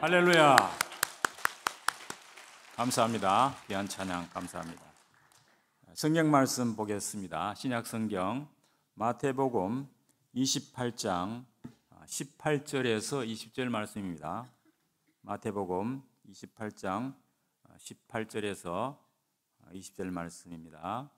할렐루야. 감사합니다. 귀한 찬양 감사합니다. 성경 말씀 보겠습니다. 신약 성경 마태복음 28장 18절에서 20절 말씀입니다. 마태복음 28장 18절에서 20절 말씀입니다.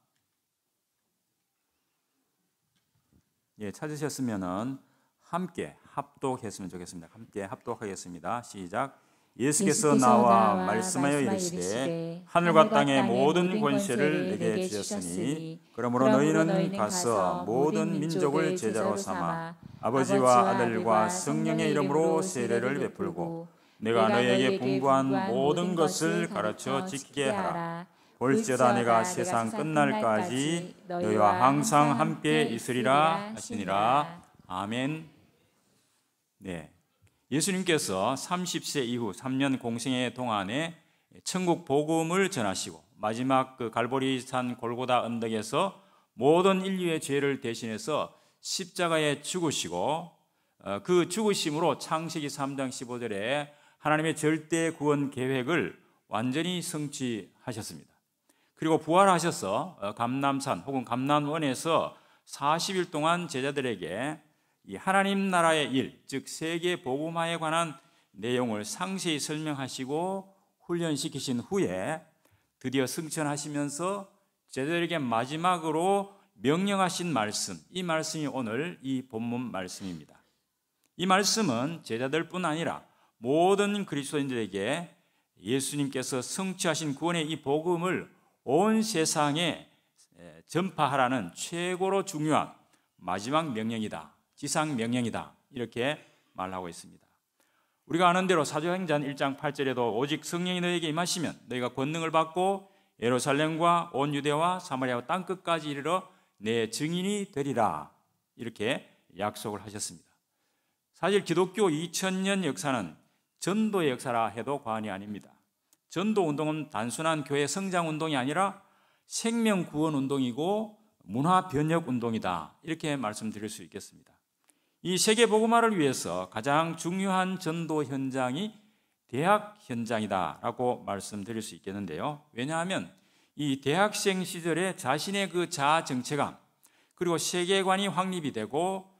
예, 찾으셨으면은 함께 합독했으면 좋겠습니다. 함께 합독하겠습니다. 시작. 예수께서 나와 말씀하여 이르시되 하늘과 땅의 모든 권세를 내게 주셨으니 그러므로 너희는 가서 모든 민족을 제자로 삼아 아버지와 아들과 성령의 이름으로 세례를 베풀고 내가 너희에게 분부한 모든 것을 가르쳐 지키게 하라. 볼지어다 내가 세상 끝날까지 너희와 항상 함께 있으리라 하시니라. 아멘. 네, 예수님께서 30세 이후 3년 공생의 동안에 천국 복음을 전하시고 마지막 그 갈보리산 골고다 언덕에서 모든 인류의 죄를 대신해서 십자가에 죽으시고 그 죽으심으로 창세기 3장 15절에 하나님의 절대 구원 계획을 완전히 성취하셨습니다. 그리고 부활하셔서 감람산 혹은 감람원에서 40일 동안 제자들에게 이 하나님 나라의 일, 즉 세계 복음화에 관한 내용을 상세히 설명하시고 훈련시키신 후에 드디어 승천하시면서 제자들에게 마지막으로 명령하신 말씀, 이 말씀이 오늘 이 본문 말씀입니다. 이 말씀은 제자들뿐 아니라 모든 그리스도인들에게 예수님께서 성취하신 구원의 이 복음을 온 세상에 전파하라는 최고로 중요한 마지막 명령이다. 지상 명령이다. 이렇게 말하고 있습니다. 우리가 아는 대로 사도행전 1장 8절에도 오직 성령이 너에게 임하시면 너희가 권능을 받고 예루살렘과 온 유대와 사마리아와 땅끝까지 이르러 내 증인이 되리라. 이렇게 약속을 하셨습니다. 사실 기독교 2000년 역사는 전도의 역사라 해도 과언이 아닙니다. 전도 운동은 단순한 교회 성장 운동이 아니라 생명 구원 운동이고 문화 변혁 운동이다. 이렇게 말씀드릴 수 있겠습니다. 이 세계 복음화를 위해서 가장 중요한 전도 현장이 대학 현장이다라고 말씀드릴 수 있겠는데요. 왜냐하면 이 대학생 시절에 자신의 그 자아 정체감 그리고 세계관이 확립이 되고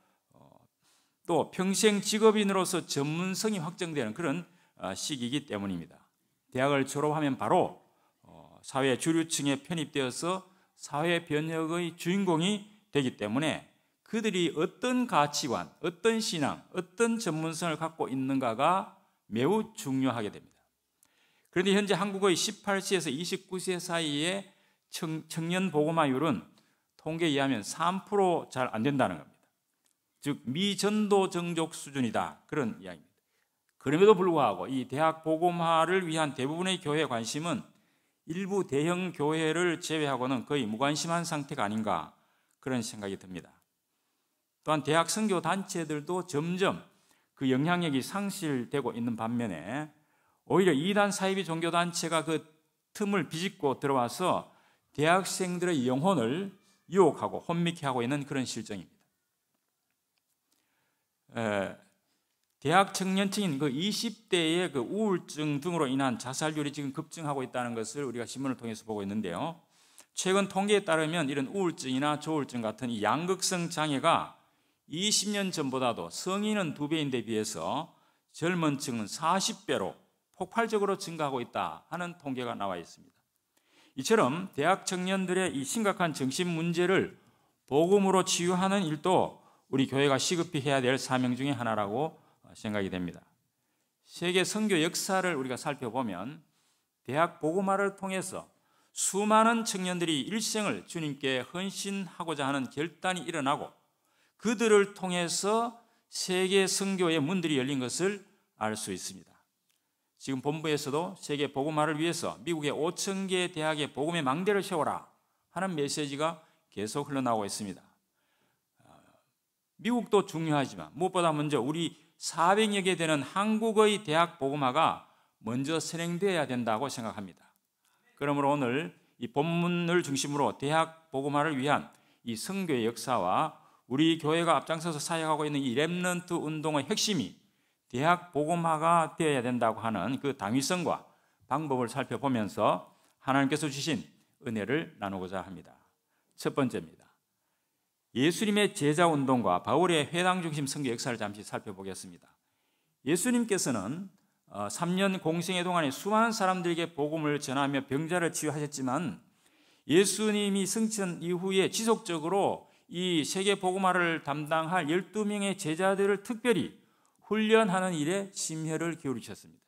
또 평생 직업인으로서 전문성이 확정되는 그런 시기이기 때문입니다. 대학을 졸업하면 바로 사회 주류층에 편입되어서 사회 변혁의 주인공이 되기 때문에 그들이 어떤 가치관, 어떤 신앙, 어떤 전문성을 갖고 있는가가 매우 중요하게 됩니다. 그런데 현재 한국의 18세에서 29세 사이의 청년 복음화율은 통계에 의하면 3% 잘 안 된다는 겁니다. 즉 미전도 정족 수준이다. 그런 이야기입니다. 그럼에도 불구하고 이 대학 복음화를 위한 대부분의 교회 관심은 일부 대형 교회를 제외하고는 거의 무관심한 상태가 아닌가 그런 생각이 듭니다. 또한 대학 선교 단체들도 점점 그 영향력이 상실되고 있는 반면에 오히려 이단 사이비 종교 단체가 그 틈을 비집고 들어와서 대학생들의 영혼을 유혹하고 혼미케 하고 있는 그런 실정입니다. 대학 청년층인 그 20대의 그 우울증 등으로 인한 자살률이 지금 급증하고 있다는 것을 우리가 신문을 통해서 보고 있는데요. 최근 통계에 따르면 이런 우울증이나 조울증 같은 이 양극성 장애가 20년 전보다도 성인은 2배인데 비해서 젊은 층은 40배로 폭발적으로 증가하고 있다 하는 통계가 나와 있습니다. 이처럼 대학 청년들의 이 심각한 정신 문제를 복음으로 치유하는 일도 우리 교회가 시급히 해야 될 사명 중에 하나라고 생각이 됩니다. 세계 선교 역사를 우리가 살펴보면 대학 복음화를 통해서 수많은 청년들이 일생을 주님께 헌신하고자 하는 결단이 일어나고 그들을 통해서 세계 선교의 문들이 열린 것을 알 수 있습니다. 지금 본부에서도 세계 복음화를 위해서 미국의 5,000개 대학의 복음의 망대를 세워라 하는 메시지가 계속 흘러나오고 있습니다. 미국도 중요하지만 무엇보다 먼저 우리 400여 개 되는 한국의 대학 복음화가 먼저 선행되어야 된다고 생각합니다. 그러므로 오늘 이 본문을 중심으로 대학 복음화를 위한 이 선교의 역사와 우리 교회가 앞장서서 사역하고 있는 이 렘넌트 운동의 핵심이 대학 복음화가 되어야 된다고 하는 그 당위성과 방법을 살펴보면서 하나님께서 주신 은혜를 나누고자 합니다. 첫 번째입니다. 예수님의 제자운동과 바울의 회당 중심 선교 역사를 잠시 살펴보겠습니다. 예수님께서는 3년 공생애 동안에 수많은 사람들에게 복음을 전하며 병자를 치유하셨지만 예수님이 승천 이후에 지속적으로 이 세계 복음화를 담당할 12명의 제자들을 특별히 훈련하는 일에 심혈을 기울이셨습니다.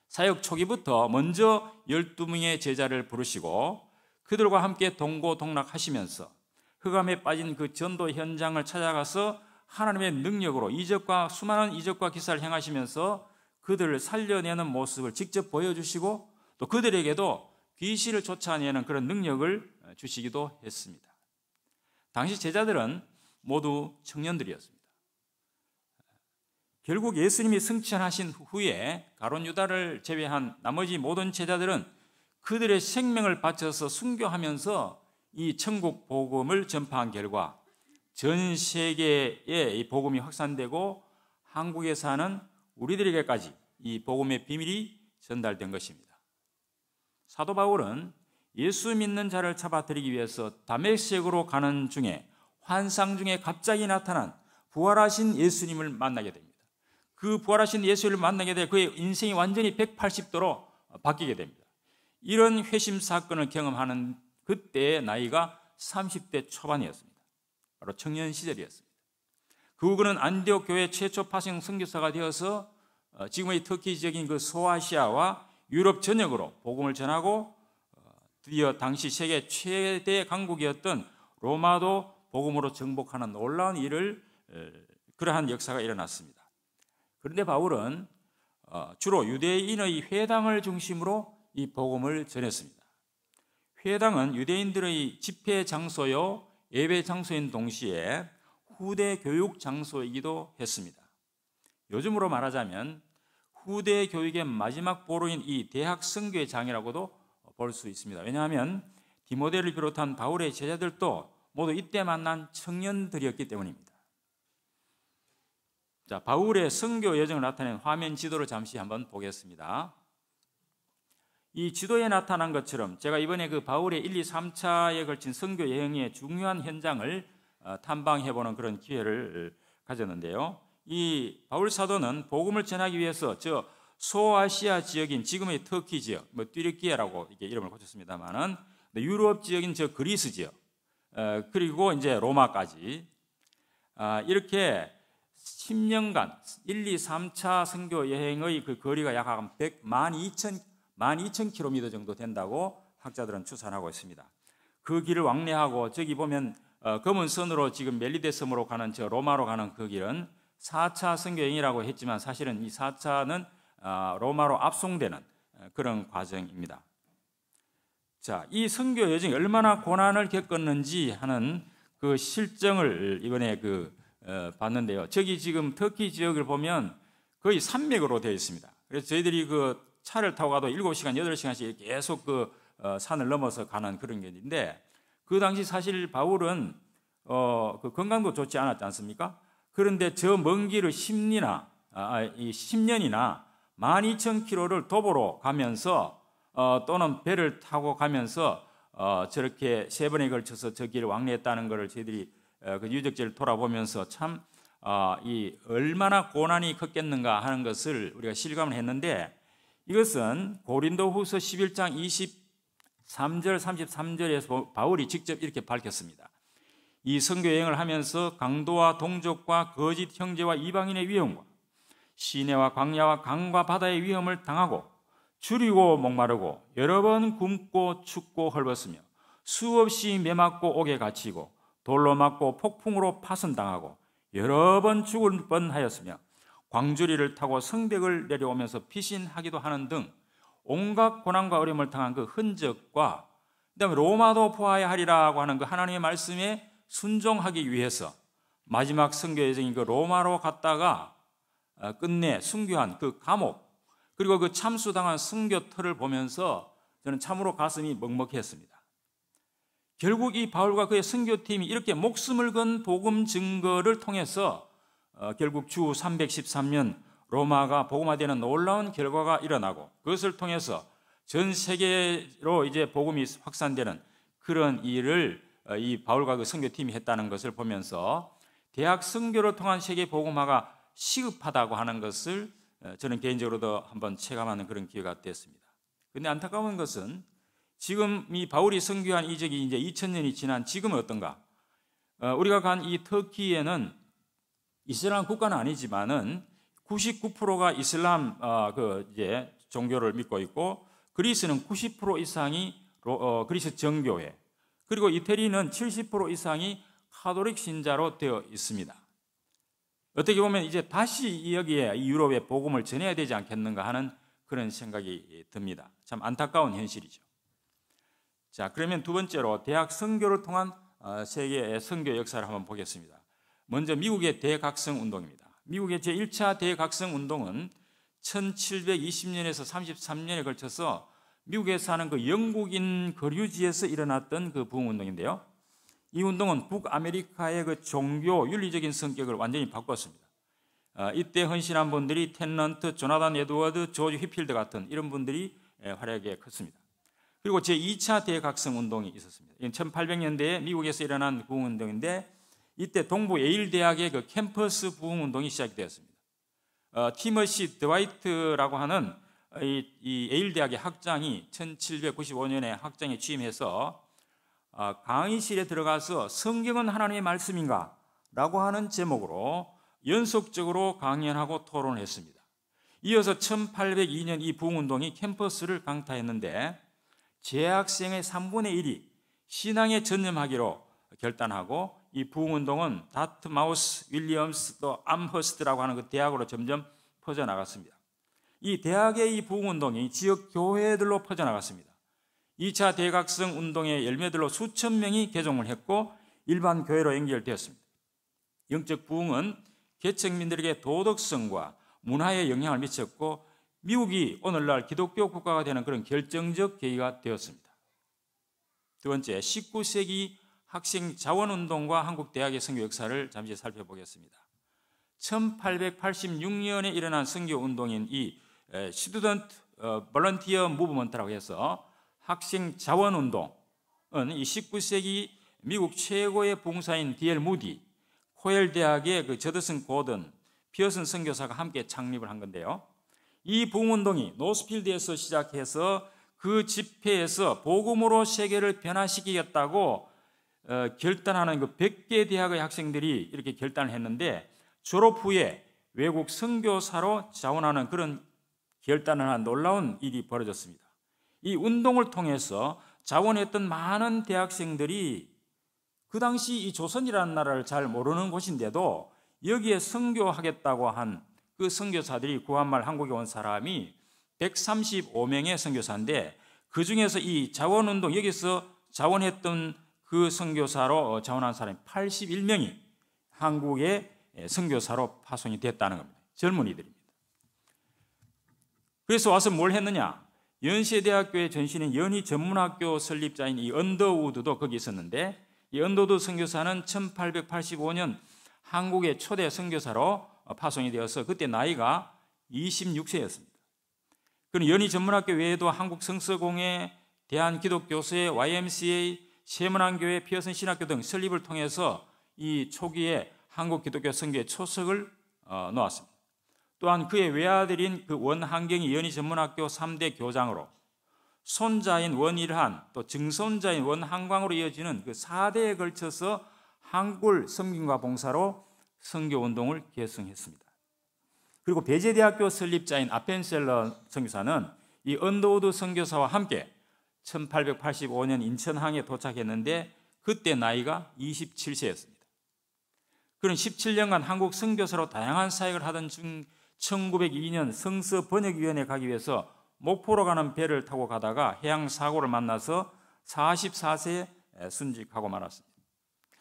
사역 초기부터 먼저 12명의 제자를 부르시고 그들과 함께 동고동락하시면서 흑암에 빠진 그 전도 현장을 찾아가서 하나님의 능력으로 수많은 이적과 기사를 행하시면서 그들을 살려내는 모습을 직접 보여주시고 또 그들에게도 귀신을 쫓아내는 그런 능력을 주시기도 했습니다. 당시 제자들은 모두 청년들이었습니다. 결국 예수님이 승천하신 후에 가룟 유다를 제외한 나머지 모든 제자들은 그들의 생명을 바쳐서 순교하면서 이 천국 복음을 전파한 결과 전 세계에 이 복음이 확산되고 한국에 사는 우리들에게까지 이 복음의 비밀이 전달된 것입니다. 사도 바울은 예수 믿는 자를 잡아들이기 위해서 다메섹으로 가는 중에 환상 중에 갑자기 나타난 부활하신 예수님을 만나게 됩니다. 그 부활하신 예수를 만나게 돼 그의 인생이 완전히 180도로 바뀌게 됩니다. 이런 회심 사건을 경험하는 그때의 나이가 30대 초반이었습니다. 바로 청년 시절이었습니다. 그 후 그는 안디옥 교회 최초 파송 선교사가 되어서 지금의 터키 지역인 그 소아시아와 유럽 전역으로 복음을 전하고 드디어 당시 세계 최대 강국이었던 로마도 복음으로 정복하는 놀라운 일을 그러한 역사가 일어났습니다. 그런데 바울은 주로 유대인의 회당을 중심으로 이 복음을 전했습니다. 회당은 유대인들의 집회 장소요 예배 장소인 동시에 후대 교육 장소이기도 했습니다. 요즘으로 말하자면 후대 교육의 마지막 보루인 이 대학 선교의 장이라고도 볼 수 있습니다. 왜냐하면 디모데를 비롯한 바울의 제자들도 모두 이때 만난 청년들이었기 때문입니다. 자, 바울의 선교 여정을 나타낸 화면 지도를 잠시 한번 보겠습니다. 이 지도에 나타난 것처럼 제가 이번에 그 바울의 1, 2, 3차에 걸친 선교 여행의 중요한 현장을 탐방해보는 그런 기회를 가졌는데요. 이 바울 사도는 복음을 전하기 위해서 저 소아시아 지역인 지금의 터키 지역, 튀르키예라고 이렇게 이름을 고쳤습니다만은 유럽 지역인 저 그리스 지역, 그리고 이제 로마까지 이렇게 10년간 1, 2, 3차 선교 여행의 그 거리가 약 12,000km 정도 된다고 학자들은 추산하고 있습니다. 그 길을 왕래하고 저기 보면 검은 선으로 지금 멜리데 섬으로 가는 저 로마로 가는 그 길은 4차 선교 여행이라고 했지만 사실은 이 4차는 로마로 압송되는 그런 과정입니다. 자, 이 선교 여정이 얼마나 고난을 겪었는지 하는 그 실정을 이번에 봤는데요. 저기 지금 터키 지역을 보면 거의 산맥으로 되어 있습니다. 그래서 저희들이 그 차를 타고 가도 7시간, 8시간씩 계속 그 산을 넘어서 가는 그런 길인데 그 당시 사실 바울은 그 건강도 좋지 않았지 않습니까? 그런데 저 먼 길을 10년이나 12,000km를 도보로 가면서 또는 배를 타고 가면서 저렇게 3번에 걸쳐서 저 길을 왕래했다는 것을 저희들이 그 유적지를 돌아보면서 참 이 얼마나 고난이 컸겠는가 하는 것을 우리가 실감을 했는데 이것은 고린도후서 11장 23절 33절에서 바울이 직접 이렇게 밝혔습니다. 이 선교 여행을 하면서 강도와 동족과 거짓 형제와 이방인의 위험과 시내와 광야와 강과 바다의 위험을 당하고 줄이고 목마르고 여러 번 굶고 춥고 헐벗으며 수없이 매맞고 옥에 갇히고 돌로 맞고 폭풍으로 파손당하고 여러 번 죽을 뻔하였으며 광주리를 타고 성벽을 내려오면서 피신하기도 하는 등 온갖 고난과 어려움을 당한 그 흔적과 그다음에 로마도 보아야 하리라고 하는 그 하나님의 말씀에 순종하기 위해서 마지막 선교 여정인 그 로마로 갔다가 끝내 순교한 그 감옥 그리고 그 참수당한 순교터를 보면서 저는 참으로 가슴이 먹먹했습니다. 결국 이 바울과 그의 선교팀이 이렇게 목숨을 건 복음 증거를 통해서 결국 주 313년 로마가 복음화되는 놀라운 결과가 일어나고 그것을 통해서 전 세계로 이제 복음이 확산되는 그런 일을 이 바울과 그 선교팀이 했다는 것을 보면서 대학 선교를 통한 세계 복음화가 시급하다고 하는 것을 저는 개인적으로도 한번 체감하는 그런 기회가 됐습니다. 그런데 안타까운 것은 지금 이 바울이 선교한 이적이 이제 2000년이 지난 지금은 어떤가? 우리가 간 이 터키에는 이슬람 국가는 아니지만은 99%가 이슬람 이제 종교를 믿고 있고 그리스는 90% 이상이 그리스 정교회, 그리고 이태리는 70% 이상이 카톨릭 신자로 되어 있습니다. 어떻게 보면 이제 다시 여기에 이 유럽에 복음을 전해야 되지 않겠는가 하는 그런 생각이 듭니다. 참 안타까운 현실이죠. 자, 그러면 두 번째로 대학 선교를 통한 세계의 선교 역사를 한번 보겠습니다. 먼저 미국의 대각성 운동입니다. 미국의 제1차 대각성 운동은 1720년에서 33년에 걸쳐서 미국에 사는 그 영국인 거류지에서 일어났던 그 부흥운동인데요. 이 운동은 북아메리카의 그 종교 윤리적인 성격을 완전히 바꿨습니다. 이때 헌신한 분들이 텐넌트, 조나단 에드워드, 조지 휘필드 같은 이런 분들이 활약에 컸습니다. 그리고 제2차 대각성 운동이 있었습니다. 1800년대에 미국에서 일어난 부흥운동인데 이때 동부 예일 대학의 그 캠퍼스 부흥운동이 시작되었습니다. 티머시 드와이트라고 하는 이 예일 대학의 학장이 1795년에 학장에 취임해서 강의실에 들어가서 성경은 하나님의 말씀인가? 라고 하는 제목으로 연속적으로 강연하고 토론을 했습니다. 이어서 1802년 이 부흥운동이 캠퍼스를 강타했는데 재학생의 3분의 1이 신앙에 전념하기로 결단하고 이 부흥운동은 다트마우스, 윌리엄스, 또 암허스트라고 하는 그 대학으로 점점 퍼져나갔습니다. 이 대학의 이 부흥운동이 지역 교회들로 퍼져나갔습니다. 2차 대각성 운동의 열매들로 수천 명이 개종을 했고 일반 교회로 연결되었습니다. 영적 부흥은 계층민들에게 도덕성과 문화에 영향을 미쳤고 미국이 오늘날 기독교 국가가 되는 그런 결정적 계기가 되었습니다. 두 번째, 19세기 학생 자원운동과 한국 대학의 선교 역사를 잠시 살펴보겠습니다. 1886년에 일어난 선교운동인 이 스튜던트 볼런티어 무브먼트라고 해서 학생 자원운동은 이 19세기 미국 최고의 봉사인 D.L. 무디, 코엘 대학의 그 저드슨 고든, 피어슨 선교사가 함께 창립을 한 건데요. 이 부흥운동이 노스필드에서 시작해서 그 집회에서 복음으로 세계를 변화시키겠다고 결단하는 그 100개 대학의 학생들이 이렇게 결단을 했는데 졸업 후에 외국 선교사로 자원하는 그런 결단을 한 놀라운 일이 벌어졌습니다. 이 운동을 통해서 자원했던 많은 대학생들이 그 당시 이 조선이라는 나라를 잘 모르는 곳인데도 여기에 선교하겠다고 한 그 선교사들이 구한말 한국에 온 사람이 135명의 선교사인데 그 중에서 이 자원운동 여기서 자원했던 그 선교사로 자원한 사람이 81명이 한국의 선교사로 파송이 됐다는 겁니다. 젊은이들입니다. 그래서 와서 뭘 했느냐? 연세대학교의 전신인 연희전문학교 설립자인 이 언더우드도 거기 있었는데 이 언더우드 선교사는 1885년 한국의 초대 선교사로 파송이 되어서 그때 나이가 26세였습니다. 그는 연희전문학교 외에도 한국 성서공회, 대한기독교회, YMCA, 세문안교회, 피어슨 신학교 등 설립을 통해서 이 초기에 한국 기독교 선교의 초석을 놓았습니다. 또한 그의 외아들인 그 원한경이 연희전문학교 3대 교장으로 손자인 원일한 또 증손자인 원한광으로 이어지는 그 4대에 걸쳐서 한글 섬김과 봉사로 선교운동을 계승했습니다. 그리고 배제대학교 설립자인 아펜셀러 선교사는 이 언더우드 선교사와 함께 1885년 인천항에 도착했는데 그때 나이가 27세였습니다. 그는 17년간 한국 선교사로 다양한 사역을 하던 중 1902년 성서 번역위원회에 가기 위해서 목포로 가는 배를 타고 가다가 해양 사고를 만나서 44세에 순직하고 말았습니다.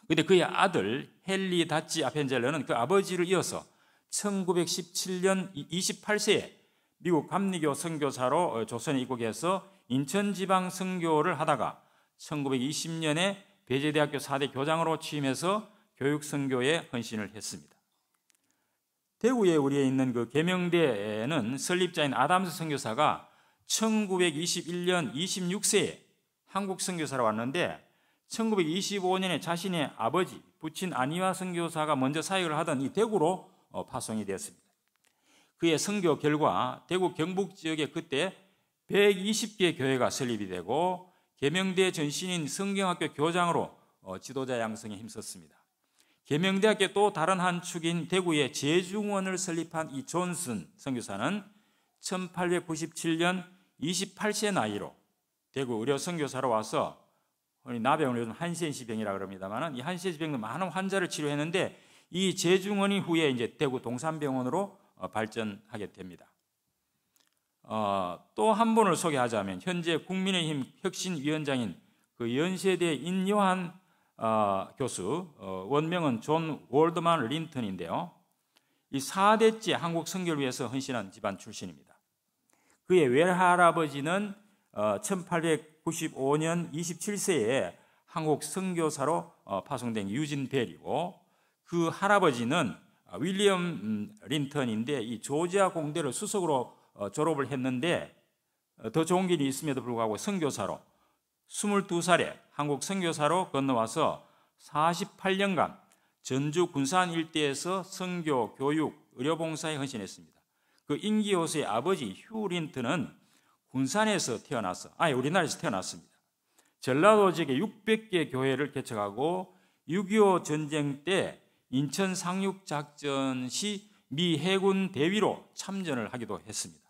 그런데 그의 아들 헨리 다치 아펜젤러는 그 아버지를 이어서 1917년 28세에 미국 감리교 선교사로 조선에 입국해서 인천지방 선교를 하다가 1920년에 배제대학교 4대 교장으로 취임해서 교육선교에 헌신을 했습니다. 대구에 우리에 있는 그 계명대에는 설립자인 아담스 선교사가 1921년 26세에 한국 선교사로 왔는데 1925년에 자신의 아버지 부친 안희화 선교사가 먼저 사역을 하던 이 대구로 파송이 되었습니다. 그의 선교 결과 대구 경북 지역에 그때 120개 교회가 설립이 되고 계명대 전신인 성경학교 교장으로 지도자 양성에 힘썼습니다. 계명대학교 또 다른 한 축인 대구의 제중원을 설립한 이 존슨 선교사는 1897년 28세 나이로 대구 의료 선교사로 와서 나병을 요즘 한센시병이라 그럽니다만 이 한센시병도 많은 환자를 치료했는데 이 제중원이 후에 이제 대구 동산병원으로 발전하게 됩니다. 또 한 분을 소개하자면 현재 국민의힘 혁신위원장인 그 연세대 인요한 교수, 원명은 존 월드만 린턴인데요. 이 4대째 한국 선교를 위해서 헌신한 집안 출신입니다. 그의 외할아버지는 1895년 27세에 한국 선교사로 파송된 유진 벨이고 그 할아버지는 윌리엄 린턴인데 이 조지아 공대를 수석으로 졸업을 했는데 더 좋은 길이 있음에도 불구하고 선교사로 22살에 한국 선교사로 건너와서 48년간 전주 군산 일대에서 선교, 교육, 의료봉사에 헌신했습니다. 그 인기호수의 아버지 휴 린턴은 군산에서 우리나라에서 태어났습니다. 전라도 지역에 600개 교회를 개척하고 6.25 전쟁 때 인천 상륙작전 시 미 해군 대위로 참전을 하기도 했습니다.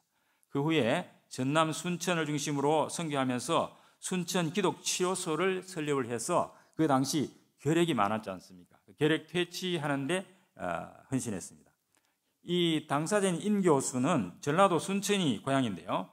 그 후에 전남 순천을 중심으로 선교하면서 순천 기독치료소를 설립을 해서 그 당시 결핵이 많았지 않습니까? 결핵 퇴치하는데 헌신했습니다. 이 당사자인 인 교수는 전라도 순천이 고향인데요.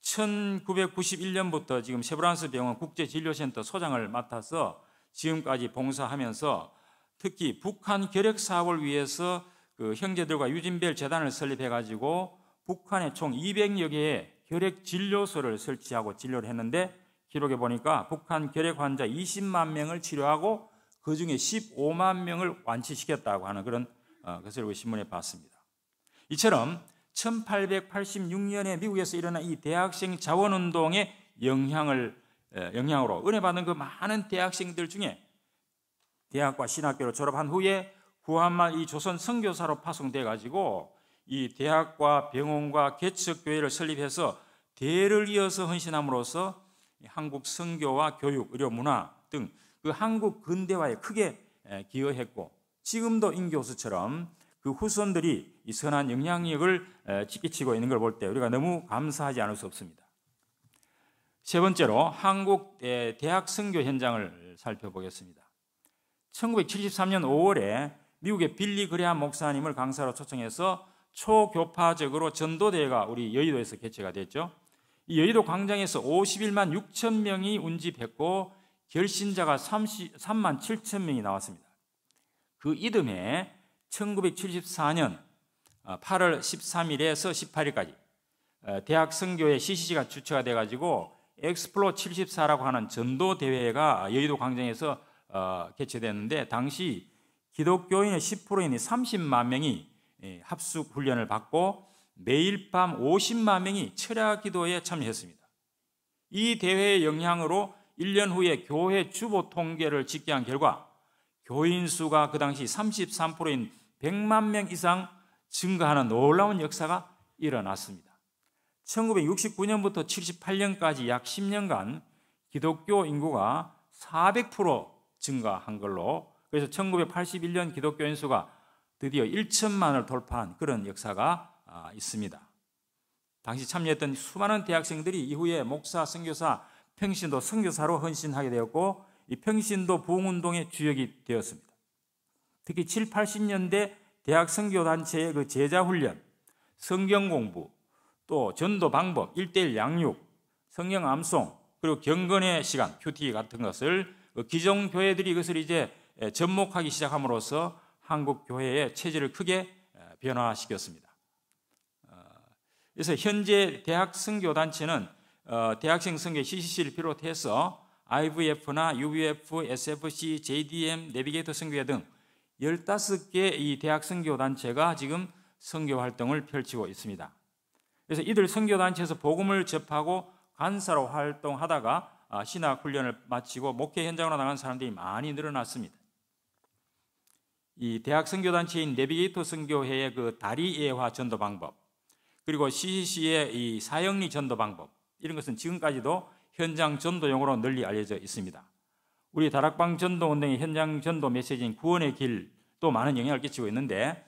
1991년부터 지금 세브란스 병원 국제진료센터 소장을 맡아서 지금까지 봉사하면서 특히 북한 결핵 사업을 위해서 그 형제들과 유진벨 재단을 설립해가지고 북한에 총 200여 개의 결핵 진료소를 설치하고 진료를 했는데 기록에 보니까 북한 결핵 환자 20만 명을 치료하고 그 중에 15만 명을 완치시켰다고 하는 그런 것을 신문에 봤습니다. 이처럼 1886년에 미국에서 일어난 이 대학생 자원운동의 영향으로 은혜받은 그 많은 대학생들 중에 대학과 신학교를 졸업한 후에 구한말 이 조선 선교사로 파송돼 가지고 이 대학과 병원과 개척교회를 설립해서 대를 이어서 헌신함으로써 한국 선교와 교육, 의료, 문화 등 그 한국 근대화에 크게 기여했고 지금도 인 교수처럼 그 후손들이 이 선한 영향력을 끼치고 있는 걸 볼 때 우리가 너무 감사하지 않을 수 없습니다. 세 번째로 한국 대학 선교 현장을 살펴보겠습니다. 1973년 5월에 미국의 빌리 그레함 목사님을 강사로 초청해서 초교파적으로 전도대회가 우리 여의도에서 개최가 됐죠. 이 여의도 광장에서 51만 6천 명이 운집했고 결신자가 3만 7천 명이 나왔습니다. 그 이듬해 1974년 8월 13일에서 18일까지 대학 선교회 CCC가 주최가 돼가지고 엑스플로 74라고 하는 전도대회가 여의도 광장에서 개최됐는데 당시 기독교인의 10%인 30만 명이 합숙 훈련을 받고 매일 밤 50만 명이 철야 기도에 참여했습니다. 이 대회의 영향으로 1년 후에 교회 주보 통계를 집계한 결과 교인 수가 그 당시 33%인 100만 명 이상 증가하는 놀라운 역사가 일어났습니다. 1969년부터 78년까지 약 10년간 기독교 인구가 400% 증가한 걸로, 그래서 1981년 기독교인 수가 드디어 1천만을 돌파한 그런 역사가 있습니다. 당시 참여했던 수많은 대학생들이 이후에 목사, 선교사, 평신도 선교사로 헌신하게 되었고 이 평신도 부흥운동의 주역이 되었습니다. 특히 7, 80년대 대학 선교단체의 그 제자훈련, 성경공부, 또 전도 방법, 1:1 양육, 성경 암송, 그리고 경건의 시간, 큐티 같은 것을 기존 교회들이 이것을 이제 접목하기 시작함으로써 한국 교회의 체질을 크게 변화시켰습니다. 그래서 현재 대학 선교단체는 대학생 선교 CCC를 비롯해서 IVF나 UVF, SFC, JDM, 내비게이터 선교회 등 15개 이 대학 선교단체가 지금 선교 활동을 펼치고 있습니다. 그래서 이들 선교단체에서 복음을 접하고 간사로 활동하다가 신학 훈련을 마치고 목회 현장으로 나간 사람들이 많이 늘어났습니다. 이 대학 선교단체인 내비게이터 선교회의 그 다리예화 전도 방법, 그리고 CCC의 이 사형리 전도 방법, 이런 것은 지금까지도 현장 전도용으로 널리 알려져 있습니다. 우리 다락방 전도 운동의 현장 전도 메시지인 구원의 길도 많은 영향을 끼치고 있는데,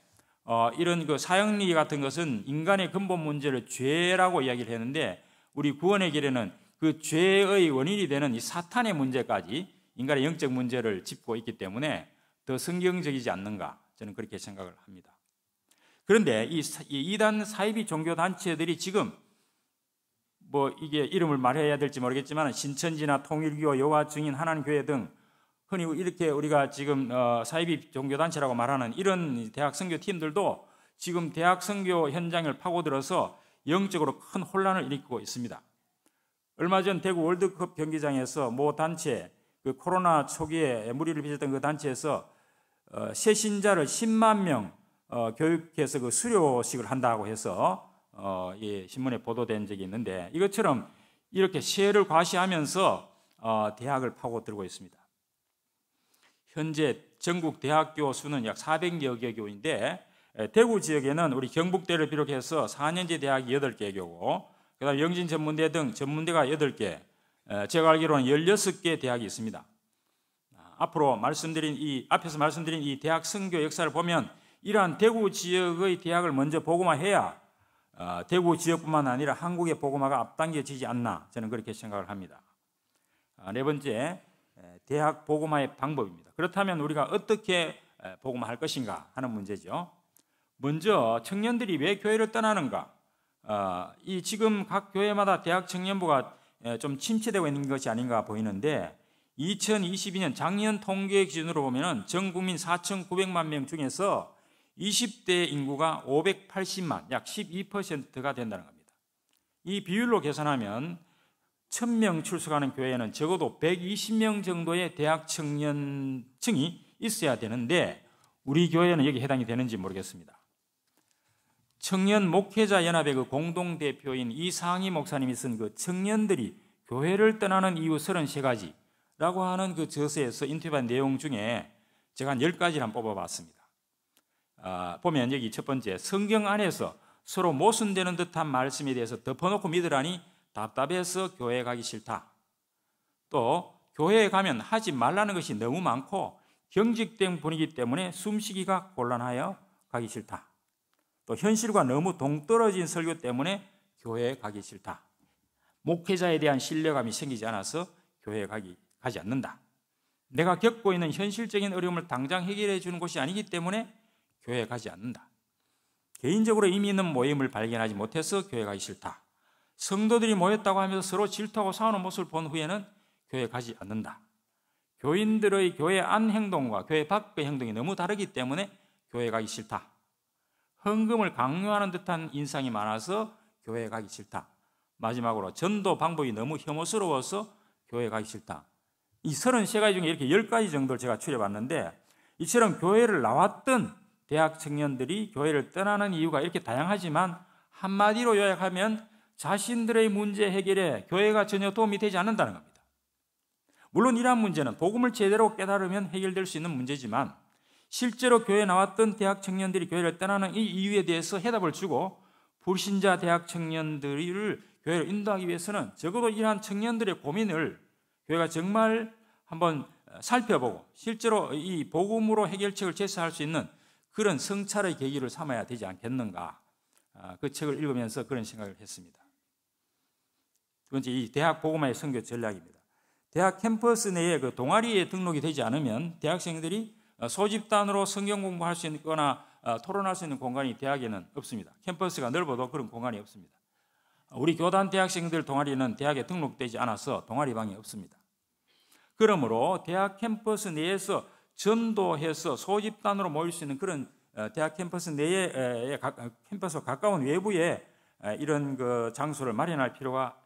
이런 그 사형리 같은 것은 인간의 근본 문제를 죄라고 이야기를 했는데, 우리 구원의 길에는 그 죄의 원인이 되는 이 사탄의 문제까지 인간의 영적 문제를 짚고 있기 때문에 더 성경적이지 않는가, 저는 그렇게 생각을 합니다. 그런데 이 이단 사이비 종교 단체들이 지금 이게 이름을 말해야 될지 모르겠지만 신천지나 통일교, 여호와 증인, 하나님교회 등 흔히 이렇게 우리가 지금 사이비 종교 단체라고 말하는 이런 대학 선교 팀들도 지금 대학 선교 현장을 파고들어서 영적으로 큰 혼란을 일으키고 있습니다. 얼마 전 대구 월드컵 경기장에서 모 단체, 그 코로나 초기에 무리를 빚었던 그 단체에서 새 신자를 10만 명 교육해서 그 수료식을 한다고 해서 신문에 보도된 적이 있는데, 이것처럼 이렇게 세를 과시하면서 대학을 파고들고 있습니다. 현재 전국 대학교 수는 약 400여 교인데, 대구 지역에는 우리 경북대를 비롯해서 4년제 대학이 8개 교고, 그다음 영진전문대 등 전문대가 8개, 제가 알기로는 16개 대학이 있습니다. 앞에서 말씀드린 이 대학 선교 역사를 보면 이러한 대구 지역의 대학을 먼저 복음화해야 대구 지역뿐만 아니라 한국의 복음화가 앞당겨지지 않나, 저는 그렇게 생각을 합니다. 네 번째, 대학 복음화의 방법입니다. 그렇다면 우리가 어떻게 복음화할 것인가 하는 문제죠. 먼저 청년들이 왜 교회를 떠나는가? 이 지금 각 교회마다 대학 청년부가 좀 침체되고 있는 것이 아닌가 보이는데, 2022년 작년 통계 기준으로 보면 전 국민 4,900만 명 중에서 20대 인구가 580만, 약 12%가 된다는 겁니다. 이 비율로 계산하면 1,000명 출석하는 교회에는 적어도 120명 정도의 대학 청년층이 있어야 되는데, 우리 교회는 여기 해당이 되는지 모르겠습니다. 청년 목회자 연합의 그 공동대표인 이상희 목사님이 쓴 그 청년들이 교회를 떠나는 이유 33가지라고 하는 그 저서에서 인터뷰한 내용 중에 제가 한 10가지를 한번 뽑아봤습니다. 보면 여기 첫 번째, 성경 안에서 서로 모순되는 듯한 말씀에 대해서 덮어놓고 믿으라니 답답해서 교회에 가기 싫다. 또 교회에 가면 하지 말라는 것이 너무 많고 경직된 분위기 때문에 숨쉬기가 곤란하여 가기 싫다. 또 현실과 너무 동떨어진 설교 때문에 교회에 가기 싫다. 목회자에 대한 신뢰감이 생기지 않아서 교회에 가지 않는다. 내가 겪고 있는 현실적인 어려움을 당장 해결해 주는 곳이 아니기 때문에 교회에 가지 않는다. 개인적으로 의미 있는 모임을 발견하지 못해서 교회 가기 싫다. 성도들이 모였다고 하면서 서로 질투하고 싸우는 모습을 본 후에는 교회에 가지 않는다. 교인들의 교회 안 행동과 교회 밖의 행동이 너무 다르기 때문에 교회에 가기 싫다. 헌금을 강요하는 듯한 인상이 많아서 교회에 가기 싫다. 마지막으로 전도 방법이 너무 혐오스러워서 교회에 가기 싫다. 이 33가지 중에 이렇게 10가지 정도를 제가 추려봤는데, 이처럼 교회를 나왔던 대학 청년들이 교회를 떠나는 이유가 이렇게 다양하지만 한마디로 요약하면 자신들의 문제 해결에 교회가 전혀 도움이 되지 않는다는 겁니다. 물론 이러한 문제는 복음을 제대로 깨달으면 해결될 수 있는 문제지만, 실제로 교회에 나왔던 대학 청년들이 교회를 떠나는 이 이유에 대해서 해답을 주고 불신자 대학 청년들을 교회로 인도하기 위해서는 적어도 이러한 청년들의 고민을 교회가 정말 한번 살펴보고 실제로 이 복음으로 해결책을 제시할 수 있는 그런 성찰의 계기를 삼아야 되지 않겠는가, 그 책을 읽으면서 그런 생각을 했습니다. 두 번째, 이 대학 복음화의 선교 전략입니다. 대학 캠퍼스 내에 그 동아리에 등록이 되지 않으면 대학생들이 소집단으로 성경 공부할 수 있거나 토론할 수 있는 공간이 대학에는 없습니다. 캠퍼스가 넓어도 그런 공간이 없습니다. 우리 교단 대학생들 동아리는 대학에 등록되지 않아서 동아리방이 없습니다. 그러므로 대학 캠퍼스 내에서 전도해서 소집단으로 모일 수 있는 그런 대학 캠퍼스 내에 캠퍼스와 가까운 외부에 이런 그 장소를 마련할 필요가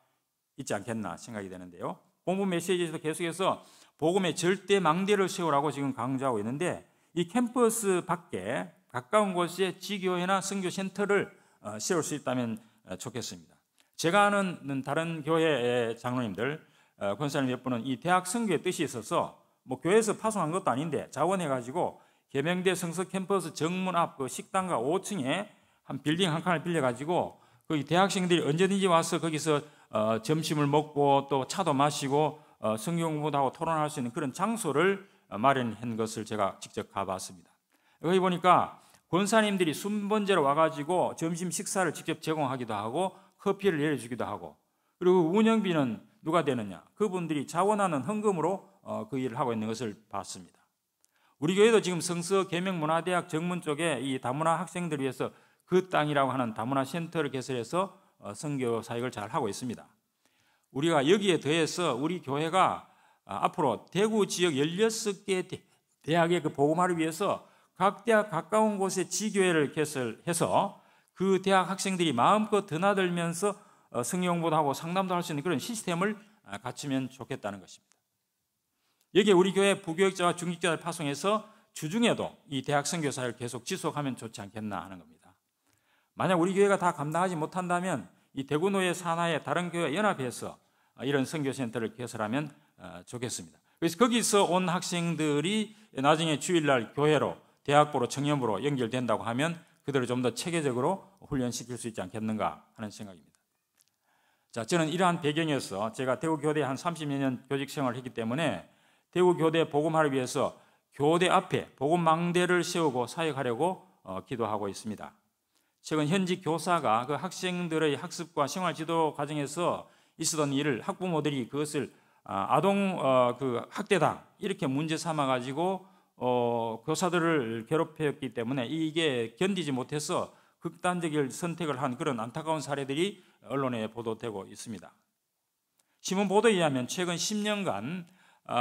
있지 않겠나 생각이 되는데요. 공부 메시지에서 계속해서 복음의 절대 망대를 세우라고 지금 강조하고 있는데, 이 캠퍼스 밖에 가까운 곳에 지교회나 선교센터를 세울 수 있다면 좋겠습니다. 제가 아는 다른 교회 장로님들, 권사님 몇 분은 이 대학 선교의 뜻이 있어서 뭐 교회에서 파송한 것도 아닌데 자원해가지고 계명대 성서 캠퍼스 정문 앞 그 식당가 5층에 한 빌딩 한 칸을 빌려가지고 거기 대학생들이 언제든지 와서 거기서 점심을 먹고 또 차도 마시고 성경 공부도 하고 토론할 수 있는 그런 장소를 마련한 것을 제가 직접 가봤습니다. 여기 보니까 권사님들이 순번제로 와가지고 점심 식사를 직접 제공하기도 하고 커피를 내려주기도 하고, 그리고 운영비는 누가 되느냐? 그분들이 자원하는 헌금으로 그 일을 하고 있는 것을 봤습니다. 우리 교회도 지금 성서 계명문화대학 정문 쪽에 이 다문화 학생들을 위해서 그 땅이라고 하는 다문화 센터를 개설해서 선교 사역을 잘 하고 있습니다. 우리가 여기에 더해서 우리 교회가 앞으로 대구 지역 16개 대학의 그 복음화를 위해서 각 대학 가까운 곳에 지교회를 개설해서 그 대학 학생들이 마음껏 드나들면서 성경 공부도 하고 상담도 할 수 있는 그런 시스템을 갖추면 좋겠다는 것입니다. 여기에 우리 교회 부교육자와 중직자를 파송해서 주중에도 이 대학 선교사를 계속 지속하면 좋지 않겠나 하는 겁니다. 만약 우리 교회가 다 감당하지 못한다면 이 대구노예 산하의 다른 교회 연합해서 이런 선교센터를 개설하면 좋겠습니다. 그래서 거기서 온 학생들이 나중에 주일날 교회로, 대학부로, 청년부로 연결된다고 하면 그들을 좀 더 체계적으로 훈련시킬 수 있지 않겠는가 하는 생각입니다. 자, 저는 이러한 배경에서 제가 대구 교대에 한 30여 년 교직 생활을 했기 때문에 대구 교대 복음화를 위해서 교대 앞에 복음망대를 세우고 사역하려고 기도하고 있습니다. 최근 현직 교사가 그 학생들의 학습과 생활 지도 과정에서 있었던 일을 학부모들이 그것을 아동 그 학대다 이렇게 문제 삼아 가지고 교사들을 괴롭혔기 때문에 이게 견디지 못해서 극단적인 선택을 한 그런 안타까운 사례들이 언론에 보도되고 있습니다. 신문 보도에 의하면 최근 10년간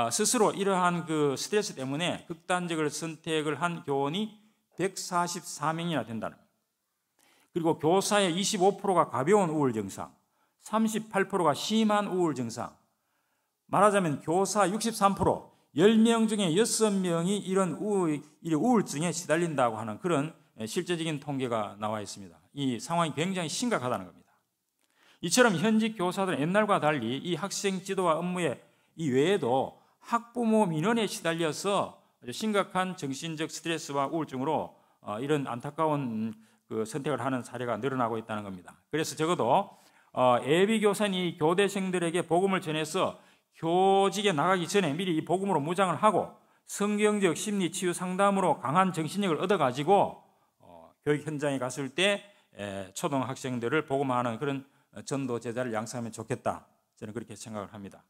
스스로 이러한 그 스트레스 때문에 극단적인 선택을 한 교원이 144명이나 된다는 겁니다. 그리고 교사의 25%가 가벼운 우울 증상, 38%가 심한 우울 증상, 말하자면 교사 63%, 10명 중에 6명이 이런 우울증에 시달린다고 하는 그런 실제적인 통계가 나와 있습니다. 이 상황이 굉장히 심각하다는 겁니다. 이처럼 현직 교사들은 옛날과 달리 이 학생 지도와 업무에 이 외에도 학부모 민원에 시달려서 아주 심각한 정신적 스트레스와 우울증으로 이런 안타까운 그 선택을 하는 사례가 늘어나고 있다는 겁니다. 그래서 적어도 예비 교사니 교대생들에게 복음을 전해서 교직에 나가기 전에 미리 이 복음으로 무장을 하고 성경적 심리 치유 상담으로 강한 정신력을 얻어가지고 교육 현장에 갔을 때 초등학생들을 복음화하는 그런 전도 제자를 양성하면 좋겠다. 저는 그렇게 생각을 합니다.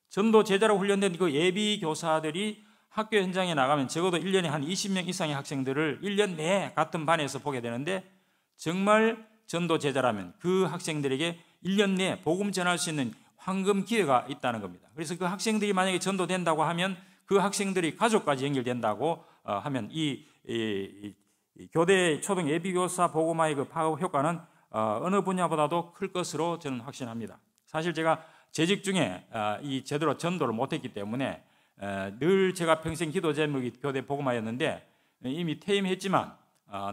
전도 제자로 훈련된 그 예비 교사들이 학교 현장에 나가면 적어도 1년에 한 20명 이상의 학생들을 1년 내에 같은 반에서 보게 되는데, 정말 전도 제자라면 그 학생들에게 1년 내에 복음 전할 수 있는 황금 기회가 있다는 겁니다. 그래서 그 학생들이 만약에 전도된다고 하면 그 학생들이 가족까지 연결된다고 하면 이 교대 초등 예비교사 복음화의 그 파급 효과는 어느 분야보다도 클 것으로 저는 확신합니다. 사실 제가 재직 중에 이 제대로 전도를 못했기 때문에 늘 제가 평생 기도 제목이 교대 복음화였는데 이미 퇴임했지만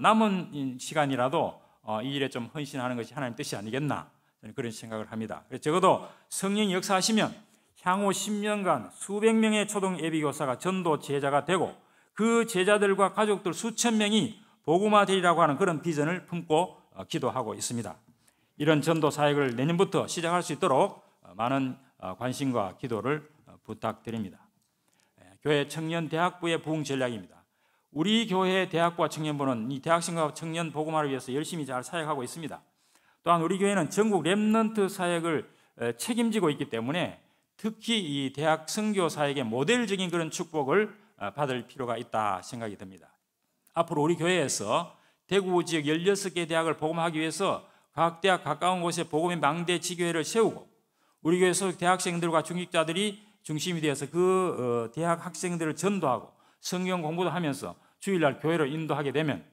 남은 시간이라도 이 일에 좀 헌신하는 것이 하나님 뜻이 아니겠나, 저는 그런 생각을 합니다. 적어도 성령이 역사하시면 향후 10년간 수백 명의 초등 예비교사가 전도 제자가 되고 그 제자들과 가족들 수천 명이 복음화 되리라고 하는 그런 비전을 품고 기도하고 있습니다. 이런 전도 사역을 내년부터 시작할 수 있도록 많은 관심과 기도를 부탁드립니다. 교회 청년대학부의 부흥 전략입니다. 우리 교회 대학부와 청년부는 이 대학생과 청년 복음화를 위해서 열심히 잘 사역하고 있습니다. 또한 우리 교회는 전국 렘넌트 사역을 책임지고 있기 때문에 특히 이 대학 선교 사역의 모델적인 그런 축복을 받을 필요가 있다 생각이 듭니다. 앞으로 우리 교회에서 대구 지역 16개 대학을 복음하기 위해서 각 대학 가까운 곳에 복음의 망대 지교회를 세우고 우리 교회 소속 대학생들과 중직자들이 중심이 되어서 그 대학 학생들을 전도하고 성경 공부도 하면서 주일날 교회로 인도하게 되면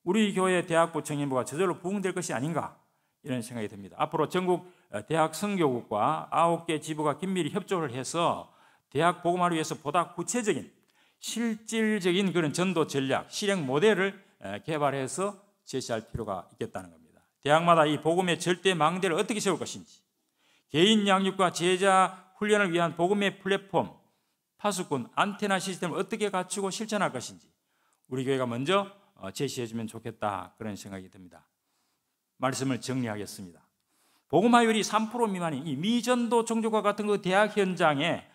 우리 교회 대학부 청년부가 저절로 부흥될 것이 아닌가, 이런 생각이 듭니다. 앞으로 전국 대학 선교국과 9개 지부가 긴밀히 협조를 해서 대학 복음화를 위해서 보다 구체적인 실질적인 그런 전도 전략, 실행 모델을 개발해서 제시할 필요가 있겠다는 겁니다. 대학마다 이 복음의 절대 망대를 어떻게 세울 것인지, 개인 양육과 제자 훈련을 위한 복음의 플랫폼, 파수꾼, 안테나 시스템을 어떻게 갖추고 실천할 것인지 우리 교회가 먼저 제시해 주면 좋겠다, 그런 생각이 듭니다. 말씀을 정리하겠습니다. 복음화율이 3% 미만인 이 미전도 종교과 같은 그 대학 현장에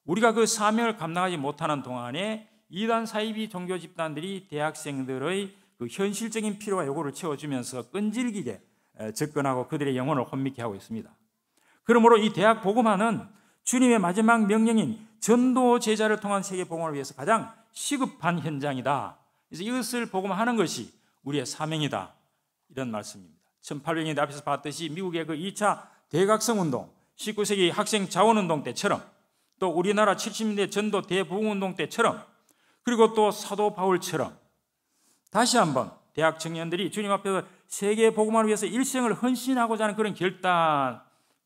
우리가 그 사명을 감당하지 못하는 동안에 이단 사이비 종교 집단들이 대학생들의 그 현실적인 필요와 요구를 채워주면서 끈질기게 접근하고 그들의 영혼을 혼미케 하고 있습니다. 그러므로 이 대학 복음화는 주님의 마지막 명령인 전도 제자를 통한 세계 복음화를 위해서 가장 시급한 현장이다. 그래서 이것을 복음화하는 것이 우리의 사명이다, 이런 말씀입니다. 1800년대 앞에서 봤듯이 미국의 그 2차 대각성 운동, 19세기 학생 자원운동 때처럼, 또 우리나라 70년대 전도 대부흥운동 때처럼, 그리고 또 사도 바울처럼 다시 한번 대학 청년들이 주님 앞에서 세계 복음화를 위해서 일생을 헌신하고자 하는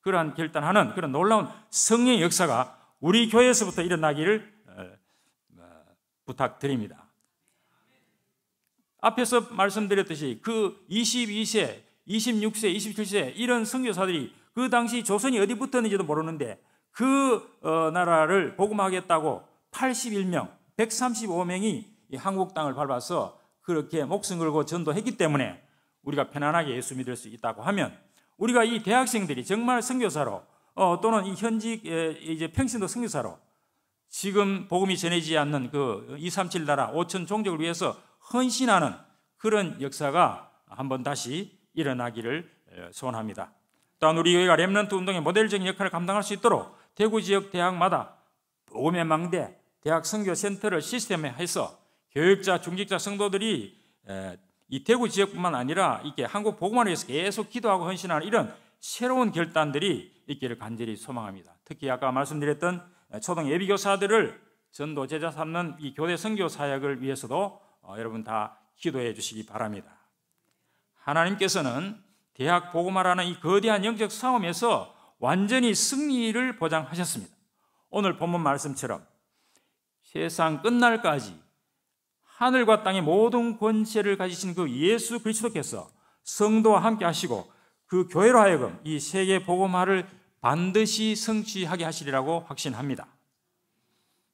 그러한 결단하는 그런 놀라운 성령의 역사가 우리 교회에서부터 일어나기를 부탁드립니다. 앞에서 말씀드렸듯이 그 22세, 26세, 27세 이런 선교사들이 그 당시 조선이 어디 붙었는지도 모르는데 그 나라를 복음하겠다고 81명, 135명이 한국 땅을 밟아서 그렇게 목숨 걸고 전도했기 때문에 우리가 편안하게 예수 믿을 수 있다고 하면, 우리가 이 대학생들이 정말 선교사로 또는 이 현직 이제 평신도 선교사로 지금 복음이 전해지지 않는 그 237 나라 5천 종족을 위해서 헌신하는 그런 역사가 한번 다시 일어나기를 소원합니다. 또한 우리 교회가 렘넌트 운동의 모델적인 역할을 감당할 수 있도록 대구 지역 대학마다 복음의 망대, 대학 선교센터를 시스템화해서 교육자, 중직자 성도들이 이 대구 지역뿐만 아니라 이렇게 한국 복음화를 위해서 계속 기도하고 헌신하는 이런 새로운 결단들이 있기를 간절히 소망합니다. 특히 아까 말씀드렸던 초등 예비교사들을 전도 제자 삼는 이 교대 선교 사역을 위해서도 여러분 다 기도해 주시기 바랍니다. 하나님께서는 대학 복음화라는 이 거대한 영적 싸움에서 완전히 승리를 보장하셨습니다. 오늘 본문 말씀처럼 세상 끝날까지 하늘과 땅의 모든 권세를 가지신 그 예수 그리스도께서 성도와 함께 하시고 그 교회로 하여금 이 세계 복음화를 반드시 성취하게 하시리라고 확신합니다.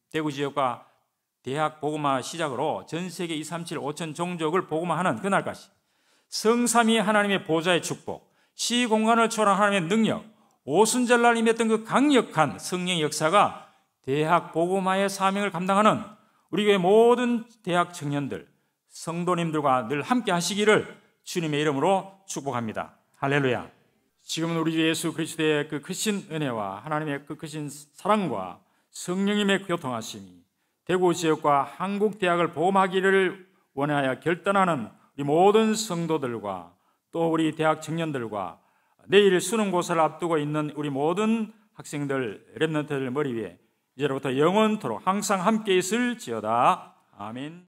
대구 지역과 대학 복음화 시작으로 전 세계 237 5천 종족을 복음화하는 그날까지 성삼위 하나님의 보좌의 축복, 시공간을 초월한 하나님의 능력, 오순절날 임했던 그 강력한 성령의 역사가 대학 복음화의 사명을 감당하는 우리 교회 모든 대학 청년들, 성도님들과 늘 함께 하시기를 주님의 이름으로 축복합니다. 할렐루야. 지금은 우리 주 예수 그리스도의 그 크신 은혜와 하나님의 그 크신 사랑과 성령님의 교통하심이 대구 지역과 한국 대학을 복음하기를 원하여 결단하는 우리 모든 성도들과 또 우리 대학 청년들과 내일 수능고사를 앞두고 있는 우리 모든 학생들, 렘넌트들 머리 위에 이제로부터 영원토록 항상 함께 있을지어다. 아멘.